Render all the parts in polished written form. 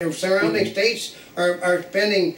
The surrounding states are spending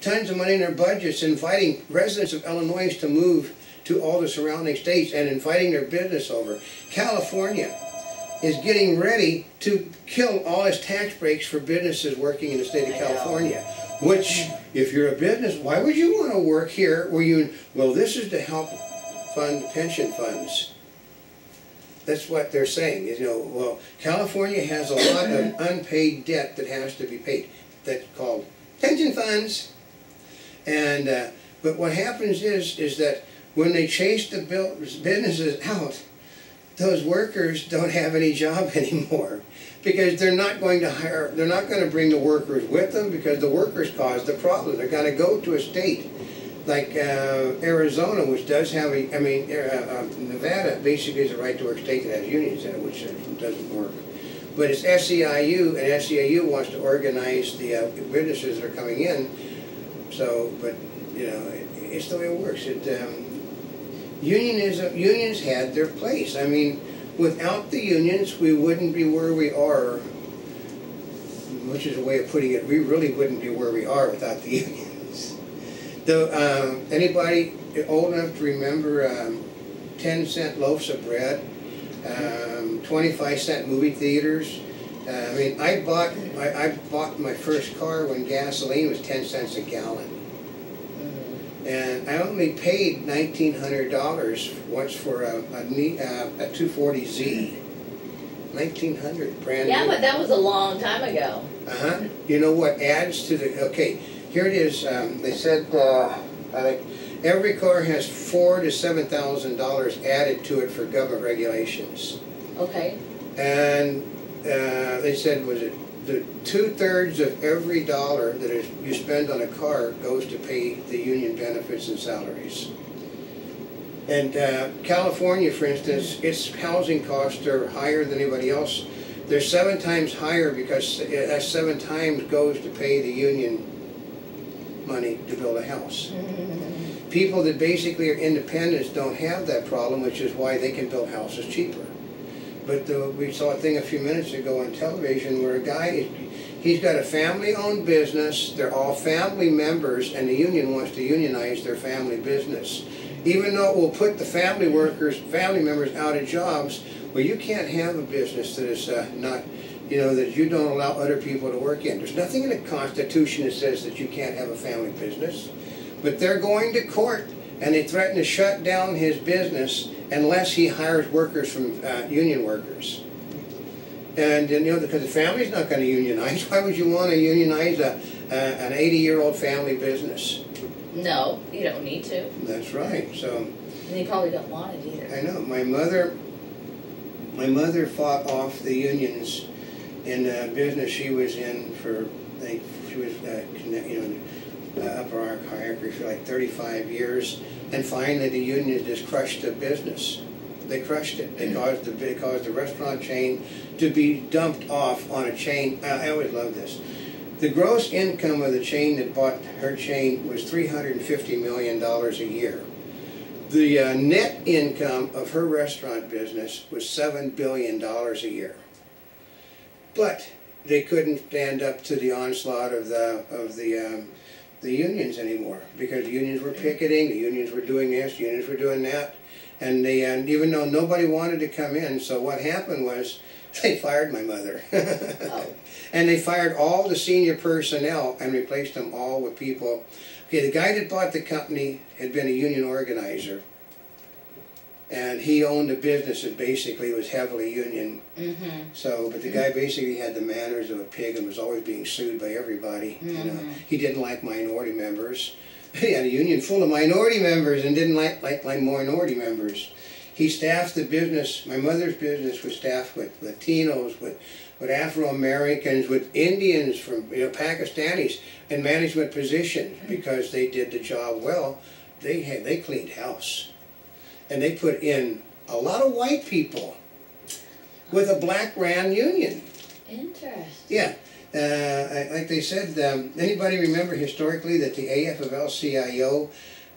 tons of money in their budgets, inviting residents of Illinois to move to all the surrounding states and inviting their business over. California is getting ready to kill all its tax breaks for businesses working in the state of California. Which, if you're a business, why would you want to work here where well, this is to help fund pension funds. That's what they're saying. Well, California has a lot of unpaid debt that has to be paid. That's called pension funds. And but what happens is that when they chase the businesses out, those workers don't have any job anymore because they're not going to hire. They're not going to bring the workers with them because the workers caused the problem. They're going to go to a state like Arizona, which does have Nevada basically is a right-to-work state that has unions in it, which doesn't work. But it's SEIU, and SEIU wants to organize the businesses that are coming in. So, but it's the way it works. Unions had their place. I mean, without the unions, we wouldn't be where we are. Which is a way of putting it. We really wouldn't be where we are without the unions. Though, anybody old enough to remember 10-cent loaves of bread, 25-cent movie theaters? I bought my first car when gasoline was 10 cents a gallon. And I only paid $1,900 once for a 240Z. 1,900, brand new. Yeah, but that was a long time ago. You know what adds to the, okay, here it is. They said I think every car has $4,000 to $7,000 added to it for government regulations. Okay. And they said, was it the 2/3 of every dollar that you spend on a car goes to pay the union benefits and salaries. And California, for instance, its housing costs are higher than anybody else. They're 7 times higher because that 7 times goes to pay the union money to build a house. People that basically are independents don't have that problem, which is why they can build houses cheaper. But we saw a thing a few minutes ago on television where a guy, he's got a family-owned business, they're all family members, and the union wants to unionize their family business. Even though it will put the family members out of jobs, well, you can't have a business that is not, that you don't allow other people to work in. There's nothing in the Constitution that says that you can't have a family business. But they're going to court, and they threaten to shut down his business unless he hires workers from union workers. And because the family's not going to unionize, why would you want to unionize an 80-year-old family business? No, you don't need to. That's right. So. And you probably don't want it either. I know. My mother fought off the unions in the business she was in for, I think she was, upper hierarchy for like 35 years, and finally the unions just crushed the business. They crushed it. They caused the restaurant chain to be dumped off on a chain. I always love this. The gross income of the chain that bought her chain was $350 million a year. The net income of her restaurant business was $7 billion a year. But they couldn't stand up to the onslaught of the unions anymore because the unions were picketing, the unions were doing this, the unions were doing that, and even though nobody wanted to come in, so what happened was they fired my mother. Oh. And they fired all the senior personnel and replaced them all with people. Okay, the guy that bought the company had been a union organizer. And he owned a business that basically was heavily union. So, but the guy basically had the manners of a pig and was always being sued by everybody. He didn't like minority members. He had a union full of minority members and didn't like minority members. He staffed the business. My mother's business was staffed with Latinos, with Afro-Americans, with Indians, from Pakistanis in management positions because they did the job well. They cleaned house. And they put in a lot of white people with a black-ran union. Interesting. Yeah. Like they said, anybody remember historically that the AFL-CIO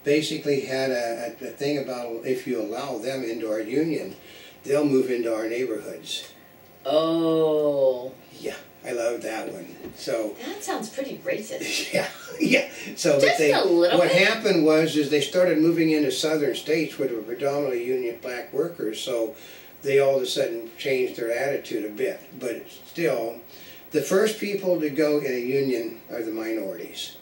basically had a thing about if you allow them into our union, they'll move into our neighborhoods. Oh. Yeah. I love that one. So That sounds pretty racist. yeah, yeah. So Just a little what bit. happened was they started moving into southern states which were predominantly union black workers. So they all of a sudden changed their attitude a bit. But still, the first people to go in a union are the minorities.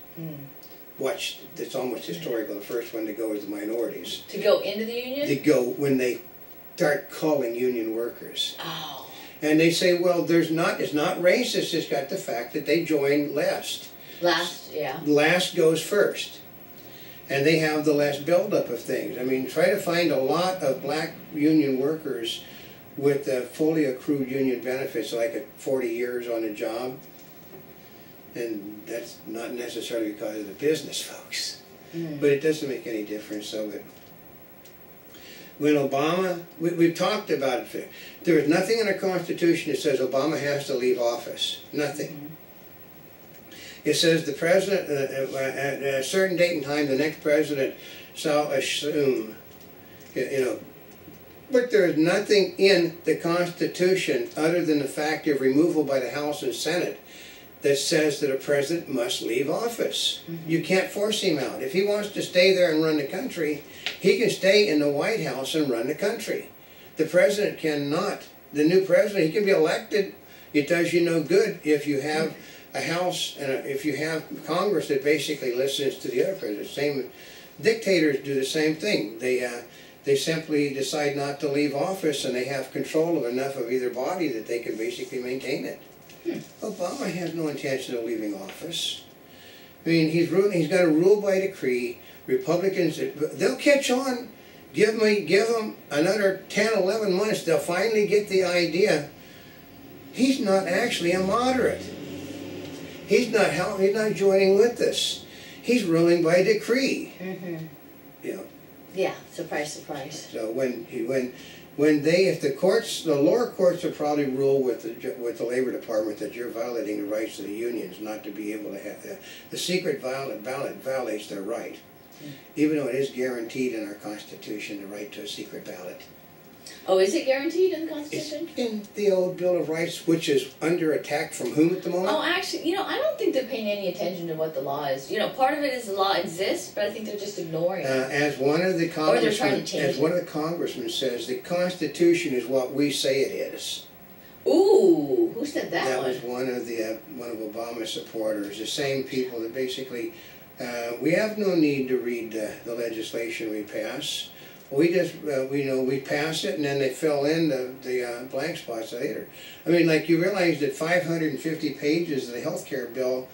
Watch, it's almost historical. The first one to go is the minorities. To go into the union? They go when they start calling union workers. Oh. And they say, well, it's not racist, it's got the fact that they joined last. Last, yeah. Last goes first. And they have the less buildup of things. I mean, try to find a lot of black union workers with fully accrued union benefits, like at 40 years on a job. And that's not necessarily because of the business folks. But it doesn't make any difference. So that when Obama, we've talked about it, there is nothing in our Constitution that says Obama has to leave office. Nothing. It says the president, at a certain date and time, the next president shall assume, but there is nothing in the Constitution other than the fact of removal by the House and Senate that says that a president must leave office. You can't force him out. If he wants to stay there and run the country, he can stay in the White House and run the country. The president cannot. The new president, he can be elected. It does you no good if you have a House and if you have Congress that basically listens to the other president. Same dictators do the same thing. They simply decide not to leave office, and they have control of enough of either body that they can basically maintain it. Obama has no intention of leaving office. I mean, he's got to rule by decree. Republicans, they'll catch on. Give them another 10, 11 months. They'll finally get the idea. He's not actually a moderate. He's not joining with us. He's ruling by decree. Yeah, surprise, surprise. So if the lower courts will probably rule with the Labor Department that you're violating the rights of the unions not to be able to have the secret ballot violates their right, even though it is guaranteed in our Constitution the right to a secret ballot. Oh, is it guaranteed in the Constitution? It's in the old Bill of Rights, which is under attack from whom at the moment? Oh, actually, I don't think they're paying any attention to what the law is. Part of it is the law exists, but I think they're just ignoring it. As one of the congressmen says, the Constitution is what we say it is. Ooh, who said that? That was one of Obama's supporters. The same people that basically, we have no need to read the legislation we pass. We just, we pass it, and then they fill in the blank spots later. I mean, like, you realize that 550 pages of the health care bill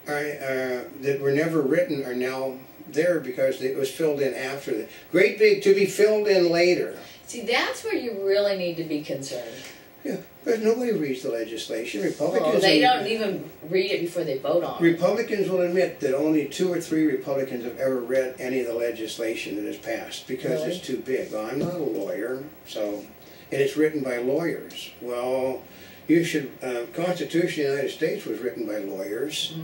that were never written are now there because it was filled in after the great big to be filled in later. See, that's where you really need to be concerned. Yeah, but nobody reads the legislation. Republicans. Well, they don't even read it before they vote on it. Republicans will admit that only 2 or 3 Republicans have ever read any of the legislation that has passed because it's too big. Well, I'm not a lawyer, and it's written by lawyers. Well, you should. Constitution of the United States was written by lawyers.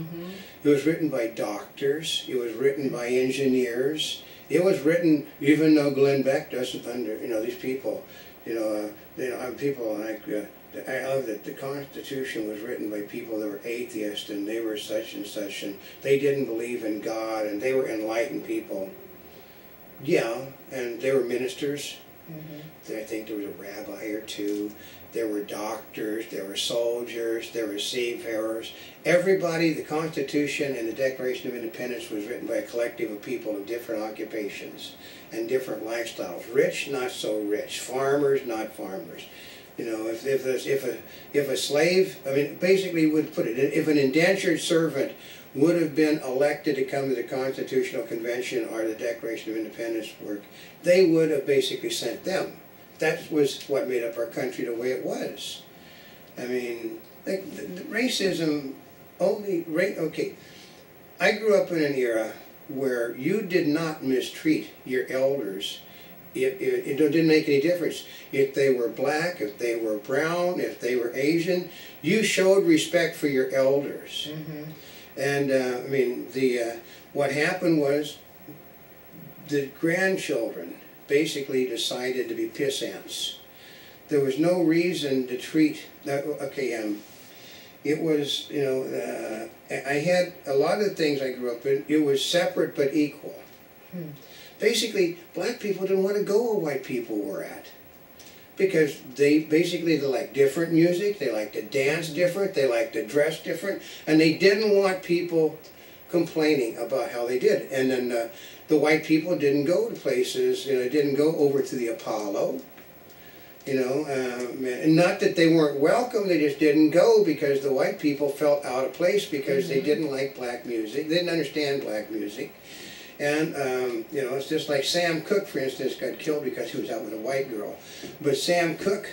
It was written by doctors. It was written by engineers. It was written, even though Glenn Beck doesn't these people. People like, I love that the Constitution was written by people that were atheists, and they were such and such, and they didn't believe in God, and they were enlightened people. Yeah, and they were ministers. I think there was a rabbi or two. There were doctors, there were soldiers, there were seafarers. Everybody, the Constitution and the Declaration of Independence was written by a collective of people of different occupations and different lifestyles. Rich, not so rich. Farmers, not farmers. If a slave, basically would put it, if an indentured servant would have been elected to come to the Constitutional Convention or the Declaration of Independence work, they would have basically sent them. That was what made up our country the way it was. I mean, like, racism okay, I grew up in an era where you did not mistreat your elders. It didn't make any difference. If they were black, if they were brown, if they were Asian, you showed respect for your elders. And what happened was the grandchildren basically decided to be pissants. There was no reason to treat It was, you know, I had a lot of the things I grew up in, it was separate but equal. Basically, black people didn't want to go where white people were at. Because they like different music, they like to dance different, they like to dress different, and they didn't want people complaining about how they did. And then the white people didn't go to places, you know, didn't go over to the Apollo. You know, and not that they weren't welcome, they just didn't go because the white people felt out of place because they didn't like black music, they didn't understand black music. And, you know, it's just like Sam Cooke, for instance, got killed because he was out with a white girl. But Sam Cooke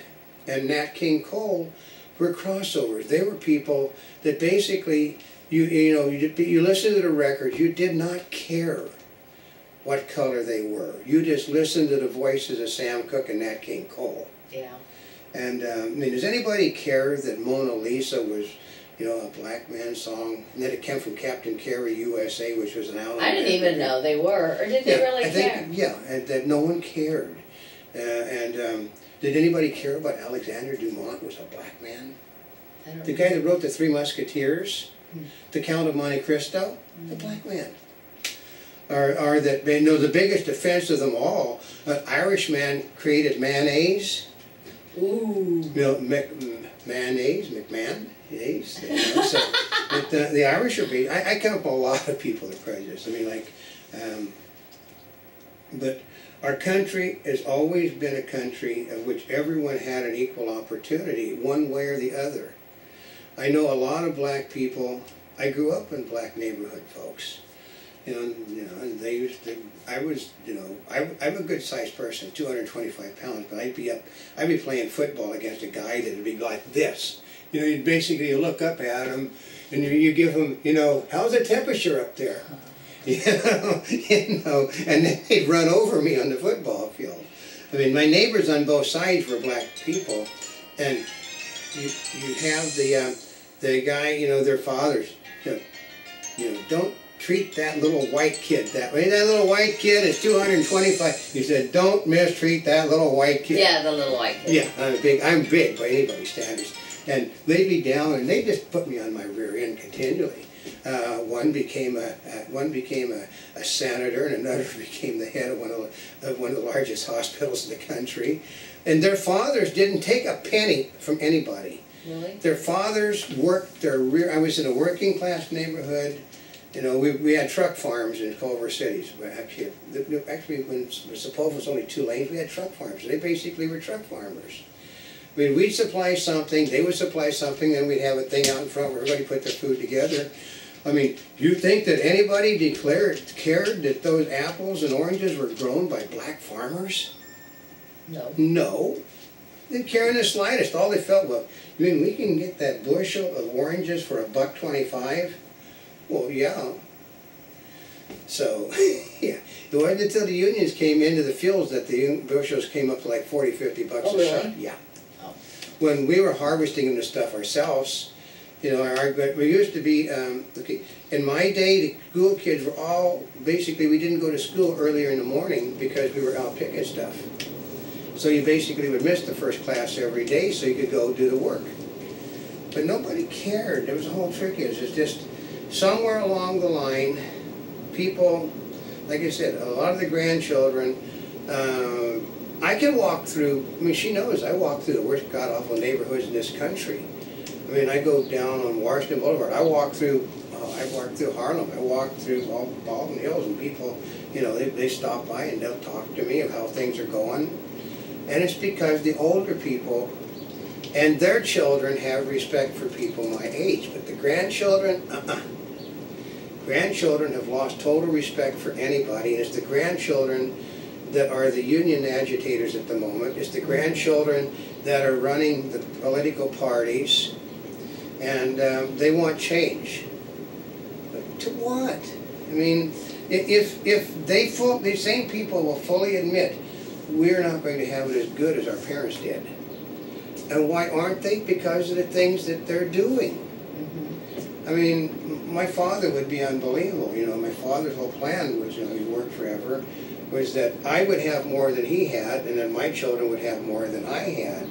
and Nat King Cole were crossovers. They were people that basically, you listen to the records, you did not care what color they were. You just listened to the voices of Sam Cooke and Nat King Cole. Yeah. And, I mean, does anybody care that Mona Lisa was, you know, a black man's song? And that it came from Captain Carey USA, which was an album. I didn't even know they were, or did they really care? Yeah, and that no one cared. Did anybody care about Alexander Dumont was a black man? The guy that wrote The Three Musketeers, The Count of Monte Cristo, a black man. Or that, you know, the biggest offense of them all, an Irishman created mayonnaise. Ooh. You know, mayonnaise, McMahon-aise. You know, so, but the Irish are being, I come up with a lot of people that are prejudiced. I mean, like, but our country has always been a country of which everyone had an equal opportunity, one way or the other. I know a lot of black people. I grew up in black neighborhood, folks. And they used to, I'm a good sized person, 225 pounds, but I'd be playing football against a guy that'd be like this. You know, you'd basically look up at him and you give him, you know, how's the temperature up there? You know, and then they'd run over me on the football field. I mean, my neighbors on both sides were black people, and you have the guy, you know, their fathers, you know, don't treat that little white kid that way. That little white kid is 225. He said, don't mistreat that little white kid. Yeah, the little white kid. Yeah, I'm big by anybody's standards. And they'd be down and they just put me on my rear end continually. One became a senator, and another became the head of one of the largest hospitals in the country. And their fathers didn't take a penny from anybody. Really? Their fathers worked their rear. I was in a working class neighborhood. You know, we had truck farms in Culver Cities. Actually, when Sepulveda was only 2 lanes, we had truck farms. They basically were truck farmers. I mean, we'd supply something, they would supply something, then we'd have a thing out in front where everybody put their food together. I mean, you think that anybody cared that those apples and oranges were grown by black farmers? No. No. They didn't care in the slightest. All they felt, well, you mean we can get that bushel of oranges for $1.25? Well, yeah. So, yeah. It wasn't until the unions came into the fields that the bushels came up to like 40, 50 bucks a shot. Yeah. Oh. When we were harvesting the stuff ourselves, you know, we used to be, okay, in my day, the school kids were all, basically, we didn't go to school earlier in the morning because we were out picking stuff. So you basically would miss the first class every day so you could go do the work. But nobody cared. There was a whole trick is, it's just, somewhere along the line, people, like I said, a lot of the grandchildren, I can walk through, I mean, she knows, I walk through the worst god-awful neighborhoods in this country. I mean, I go down on Washington Boulevard, I walk through Harlem, I walk through all Baldwin Hills, and people, you know, they stop by and they'll talk to me of how things are going. And it's because the older people and their children have respect for people my age, but the grandchildren, Grandchildren have lost total respect for anybody, and it's the grandchildren that are the union agitators at the moment. It's the grandchildren that are running the political parties, and they want change. But to what? I mean, if these same people will fully admit we're not going to have it as good as our parents did. And why aren't they? Because of the things that they're doing. Mm-hmm. I mean, my father would be unbelievable. You know, my father's whole plan was, you know, he worked forever, was that I would have more than he had, and then my children would have more than I had.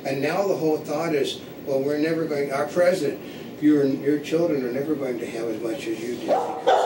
And now the whole thought is, well, we're never going, our president, your children are never going to have as much as you did because